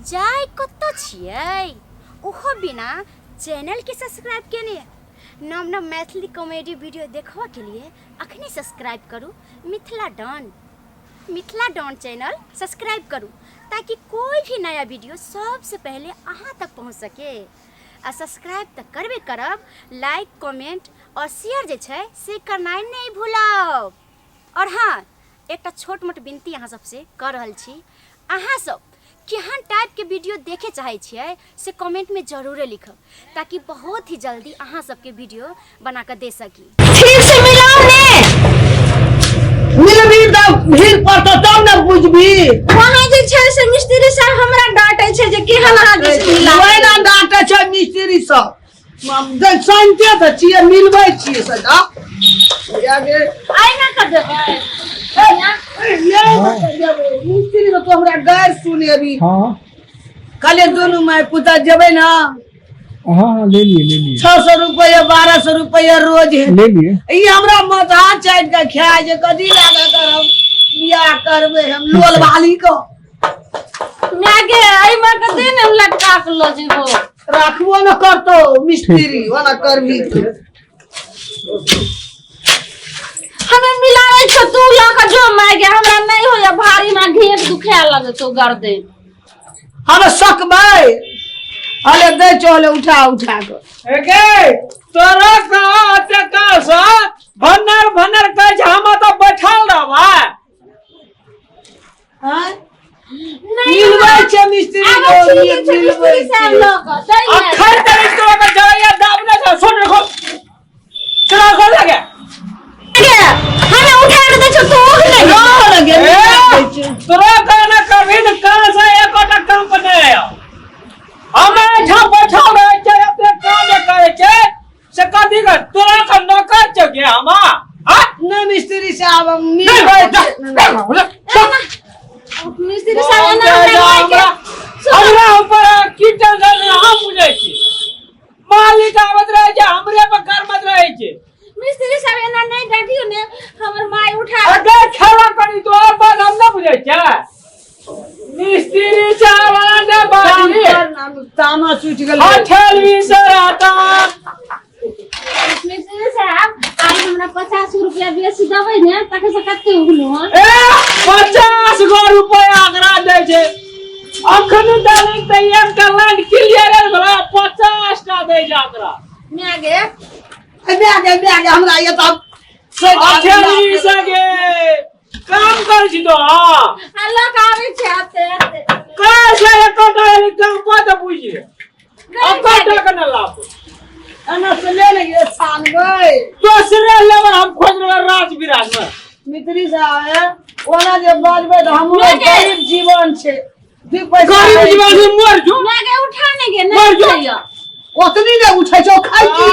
जाय कत छियै ओहो बिना चैनल के सब्सक्राइब केने नव नव मैथिली कॉमेडी वीडियो देखबा के लिए अखनी सब्सक्राइब करू मिथिला डॉन चैनल सब्सक्राइब करू ताकि कोई भी नया वीडियो सबसे पहले अहाँ तक पहुँच सके। आ सब्सक्राइब तो करबे करब, लाइक कमेंट और शेयर जे छै से करनाइ नहीं भूलब। और हाँ, एक छोट मोट विनती अहाँ सबसे कर रहल छी, अहाँ सब केहन टाइप के वीडियो देखे चाहे छियै से कमेंट में जरूर लिखब ताकि बहुत ही जल्दी अहाँ सबके वीडियो बना कर दे सकी। ठीक से मिलाओ ने मिलबी त भीड़ पड़त तब न बुझबी। कोनो जे छै से मिस्त्री साहब हमरा डांटे छै जे केहन अहाँ दिस मिला ओइ ना डांटे छै मिस्त्री सब। दे शांति त छियै मिलबै छियै सदा आगे आइ ना कर देबै मिस्त्री तो हमरा गैर सुने अभी। हां कल दोनों मैं पुता जबे ना। हाँ ले लिए 600 रुपया 1200 रुपया रोज है ले लिए। ई हमरा मथा चाट के खाए जे कदी लागा करब बियाह करबे हम लोल वाली को मागे आई में के दिन हम लटका के लो जेबो राखबो न करतो मिस्त्री वाला करबी। हमें मिलावे छ तू ला के जो मागे हमरा नहीं होया भारी ना घेट दुखे लगे तो गर्दे हम सकबै अले दे चले उठा के एके तोरा का टका सा भनर कह हम तो बैठल रहबा। हां नहीं मिलबै छै मिस्त्री मिस्त्री साहब लोग अखर तेरे तो का जया दाबने से सुन रखो चला को लगे हमें उठा के दे छ तू नहीं लगे तोरा का ना कभी न कहां से एकोटा काम पर नहीं आया हमें झा बैठल रहे छै अपने काम करे छै से कदी का तोरा का नौकर छ के हमा हां न मिस्त्री साहब मिलबै मिस्त्री साहब ना हमरा ऊपर कीटन हम बुझै छी मालिक आवत रहे छै हमरे पर कर्मत रहे छै। मिस्त्री साहब एना नहीं डाटियो ने हमर माई उठा अगे खेला करी तो और बात हम ना बुझै छै। मिस्त्री साहब ने बाजी तामा छूट गेल हथेली से आता मिस्त्री साहब आज हमरा 50 रुपया बेसी दबै ने तके से कते उगलो हन ए 50 गो रुपया आगरा दे छै अखन डालिंग तैयार करलन क्लियर भला 50 टा दे जातरा मागे हमरा ये तब हथेली से गे काम कर छी तो अल्लाह का आवे छै आते का से एकोटा काम पद बुझे अकोटा कन लाभ अना से ले ले छानबै दूसरे लेवल हम खोज रहे राज विराज में मित्री साहब ओना जे बाजबै त हमरो गरीब जीवन छै दू पैसा गरीब जीवन में मर जो मागे उठाने के मर नहीं जो। चाहिए ओतनी ने उठै छौ खाइ की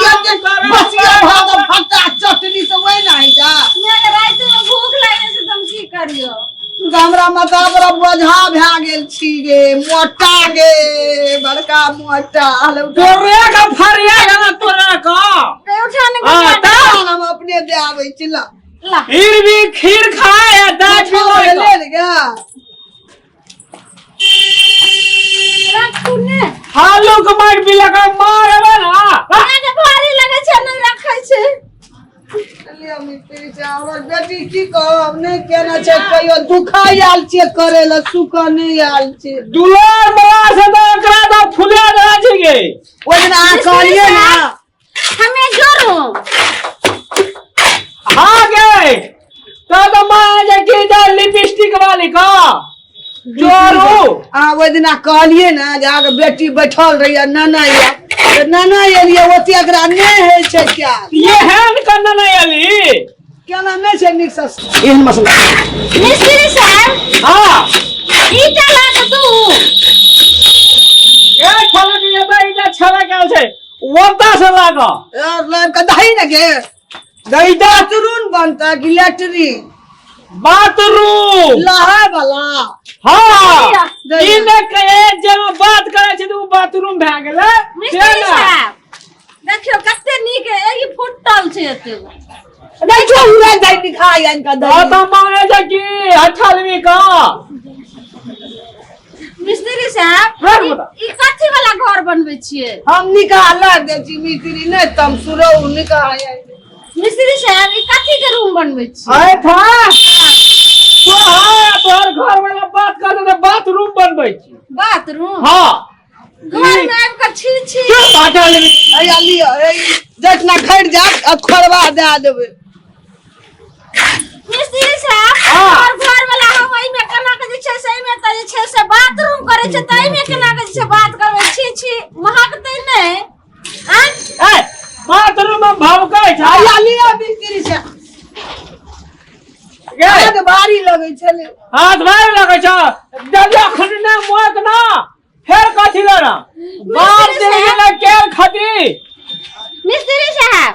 बसिया भात भट्टा चटनी से वही नहीं जा मागे रात में भूख लागे से तुम की करियो हमरा माथा पर बोझा भए गेल छी गे मोटा गे बड़का मोटा तोरे का फरिया गना तोरे का ते उठाने के हां ता हम अपने दे आबै छी ला फिर भी खीर खाए दाद भी ले ले गे रखने हालू के मार भी लगा मारबे ना मागे भारी लगे छै नहीं रखै छै लिया मिस्त्री चावल बेटी की कहब नहीं केना छै कहियो दुखाई आल छै करे ल सुख नहीं आल छै दुलार बला से तो एकरा तो फुले दे छै गे ओइ दिन आ कहलिए ना हमें जोरो हां गे तो मां जे की दे लिपस्टिक वाली का जोरू आ ओइ दिन कहलिए ना जे आगे बेटी बैठल रहिए नाना ये नाना एलिए ओते एकरा नहीं है छै क्या ये हैन करना नहीं आली केना नहीं छै निक से एहन मसला मिस्त्री साहब हां ईटा लाग तू ए छले के ये इटा छले के छै वरता से लागा यार कदाई ना गे गईदा तुरुन बनता गिलेटरी बाथरूम लहा वाला हां इने के जे बात करे छै तो बाथरूम भए गेलै मिस्त्री साहब देखियो कते नीक है ई फुटल छै एते नहीं जो उड़ा जाई दिखाई इनका तो माने जे की हथलवी का मिस्त्री साहब राख बता। ई कथी वाला घर बनबै छियै? हम निकाह लग दे छी मिस्त्री नहीं तम सुरो निकाह है मिस्त्री साहब ई कथी के रूम बनबै छियै? आए था तो हाँ तोहर घर वाला बात कर दे बाथरूम बनबै छी। बाथरूम हाँ घर में आबि कऽ छी छी क्यों बाटा ले अया लियो जितना खैर जा अब खोरवा दे देबे मिस्त्री साहब हाँ। और घर वाला हम एहि में केना के जे छै से एहि में त जे छै से बाथरूम करे छै त एहि में केना के जे छै बात करबै छी छी महकतै नहीं हैं? ए बाथरूम में भौंकै छै। अया लियो मिस्त्री से गे हाथ भारी लगे छले हाथ भाई लगे छ दलिया खंडने मोक ना फेर कथी लेना बाप मिस्त्री दे साहब। गेले केर खती। मिस्त्री साहब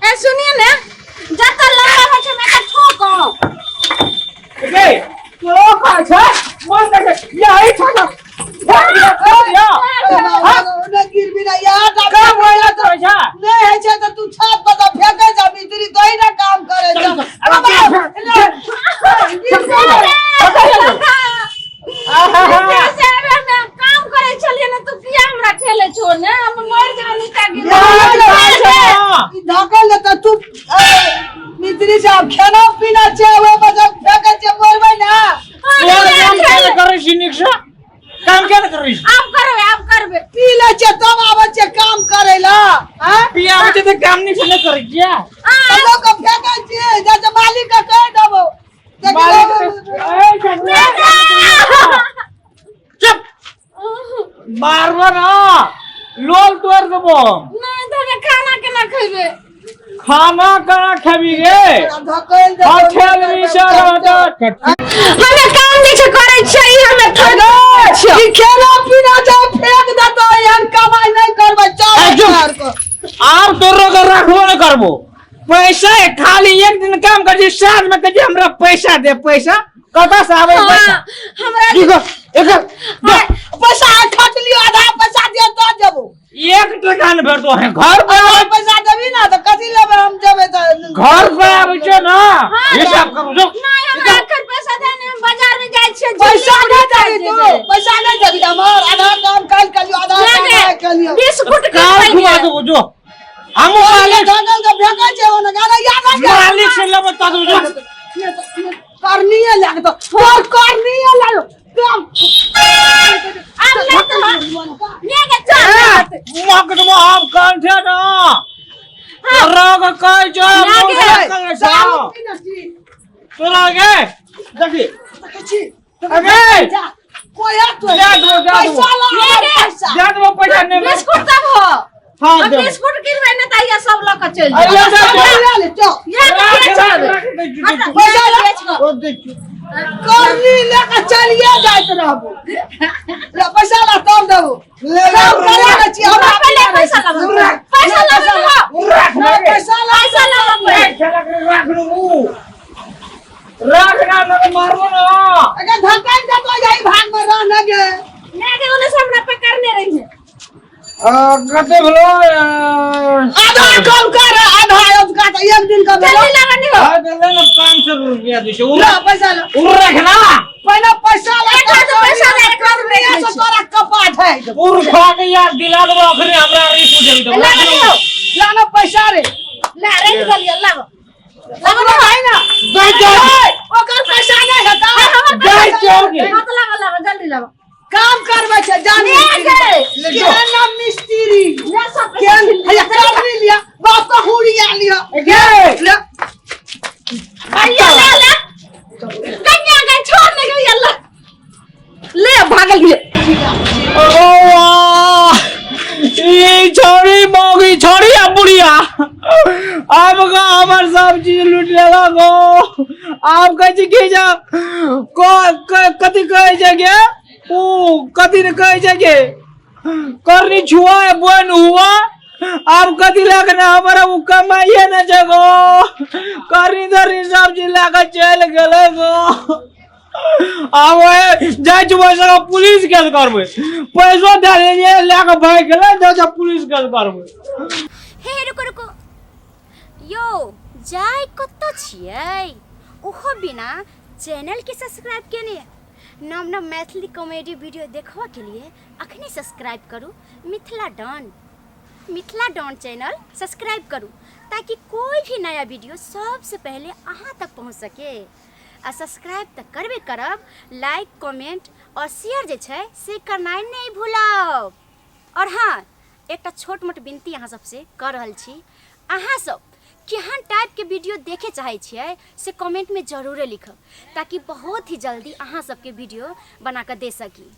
ए सुनिए ना जत लंबा होइ छै मैं ठोको गे तो का छै मन के यही छ ना या ओने गिर भी ना यार का बोला तो छै नहीं है छे तो तू छत पर तो फेंके जा मिस्त्री तो ही ना काम करे जा काम करे छलिए ना तू किया हमरा खेले छोड़ ने हम मर जेबे नीचा गिर धकल ले तो तू मिस्त्री साहब खाना पीना चाहे बस फेंके छे मरबै ना यार काम के करे छी निक्षा काम के करे छी आप करबे पी ले छे तब आवे छे काम करे ला हां पिया में तो काम नहीं छने करे छिया तो को फेंके छे जैसे मालिक का कह देबो चुप बार बार ना लोग तोड़ देबो नहीं धरे खाना केना खइबे खाना कहाँ खेबी गे धकल दे होटल में सर हमें काम नहीं छै करे छै हमें ठगो छै ई खाना पीना जा फेंक दे तो एहन कमाई नहीं करबै ए, जो। चार को आप तोरो के रखबो न करबो पैसा है, खाली एक दिन काम कर जी साथ में कह हमरा पैसा दे पैसा कता से आवे पैसा हमरा देखो एक पैसा खट लियो आधा पैसा दे तो जबो एक टका न भेटो है घर पे आधा पैसा देबी ना तो कथी लेबे हम जेबे तो घर पे आवे छो ना हिसाब करू जो नहीं हमरा एखन पैसा देने हम बाजार में जाय छियै पैसा नहीं देबी तू पैसा नहीं देबी हमर आधा काम कल कलियो आधा काम कलियो बिस्कुट के कार खुआ दो जो हम मालिक धकल के फेंके छे ओने गाना याद आ गया मालिक से ले बता दो जो करनीय लाग तो और करनीय लाग काम अब ले तो ले के चल मकदमा आप कान थे ना रोग कह जो लागे। तोरा गे देखी अबे कोई आ तो जा दो पैसा ला लागे। पैसा जा दो पैसा नहीं बिस्कुट तब हो हाँ अब दो बिस्कुट गिरवे न त ये सब लोग के चल अरे जाओ जा ले चो ये बेच पैसा ला बेच को ओ देखियो करनी लेके चलिए जाइत रहबो ले पैसा ला तब देबो काम करे के छी हमरा पहले पैसा ला पैसा ला पैसा ला पैसा ला रखना न मारो ना अगर धक्का दे तो यही भाग में रह न गे ले के उन्हें से हमरा पकड़ने रही है कते भलो आधा काम कर आधा उसका तो एक दिन का भेलो जल्दी लगानी हो आ दे ना 500 रुपया दे ला पैसा ला उर रखना पहले पैसा ला एक हाथ से पैसा ले करनी है तो तोरा कपाट है उर खा के यार दिला दो आखिर हमरा री पूछल तो लगानी हो लाना पैसा रे ले रेड कर लिया लगो लगो भाई ना दे दे ओकर पैसा नहीं है का जाय चौके मत लगा जल्दी लगो काम करबे छै जानी ले के नाम मिस्त्री ले सब के हया काम नहीं लिया बाप का हुड़िया लिया गे ले भैया ले ले कन्या के छोड़ने के लिए ले भागल लिए ये छोरी मोगी छोरी अब बुढ़िया अब का हमार सब चीज लूट लेगा गो आप कैसे के जा को कति कहे जगह ओ कति ने कहे जगह करनी छुआ है बन हुआ अब कति लगना हमारा वो कमाइए न जगो करनी धरनी सब चीज लगा चल गए गो अब जाय पैसा पुलिस केस करबे पैसो दे देलिए लेके भाग गेले जा पुलिस केस करबे हे रुको रुको यो जाय कत छियै ओहो बिना चैनल के सब्सक्राइब केने नव नव मैथिली कॉमेडी वीडियो देखबा के लिए अखनी सब्सक्राइब करू मिथिला डॉन चैनल सब्सक्राइब करू ताकि कोई भी नया वीडियो सबसे पहले अहाँ तक पहुँच सके। आ सब्सक्राइब तो करबे करब, लाइक कमेंट और शेयर जे छै से करनाइ नहीं भूलब। और हाँ, एक छोट मोट विनती अहाँ सबसे कर रहल छी, अहाँ सब केहन टाइप के वीडियो देखे चाहे छियै से कमेंट में जरूर लिखब ताकि बहुत ही जल्दी अहाँ सबके वीडियो बना कर दे सकी।